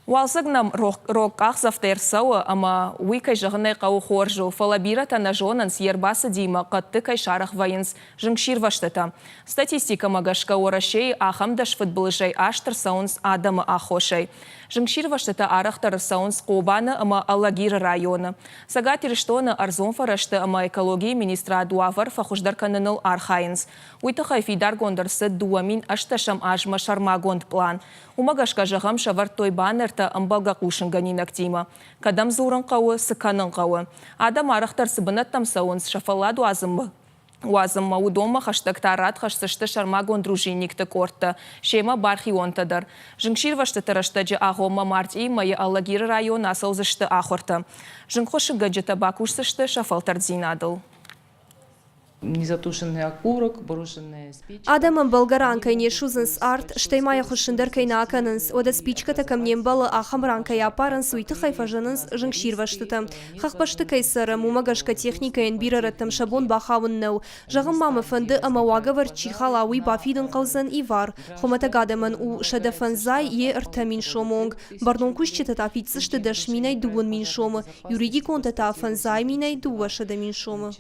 Уалсыгнам роках завтерсауы, ама уикай жағынай қау хоржу, фалабира танажонанс ербасы дейма қатты кай шарах вайынс жыңшир ваштата. Статистика магашка орашей ахамдаш футболышай аштыр саунс адамы ахошай. Жыңшир ваштата арахтар саунс қобаны ама Алагир районы. Сагат ирштоны арзон фарашты ама экологии министра дуавар фахуждар каныныл архайынс. Уйтахай фидар гондырсы дуамин ашташам ажма шармагонд план. Умагашка жағам шавар тойбанерта амбалга қушын ганин актима. Кадам зурын қауы, сыканын қауы. Адам арақтар сыбынат тамсауынс шафаладу азымы. Уазымма удома хаштагтарат хаштышты шармагон дружинникті кортты. Шема бархи онтадар. Жыңшир вашты тарыштаджы ағома марти майы Алагир район асаузышты ахорты. Жыңхошы гаджета бакушсышты шафалтар зинадыл. Незатушенный окурок, брошенная спичка. Адамам болгаранкай не шузынс арт, штаймая хушындар кайна аканынс, ода спичката камнем балы ахамранкай апаранс, уйты хайфажанынс жыңшир ваштыта. Хақпашты кайсары, мумагашка техникаен бирараттам шабон бахавыннау. Жағым мамы фынды амауагавар чихалауи бафидын қаузан ивар. Хомата гадаман у шадафанзай е ыртамин шомонг. Бардон кушчета тафицышты даш минай дуын мин шомы. Юридикон тата фанзай минай дуа шада мин шомы.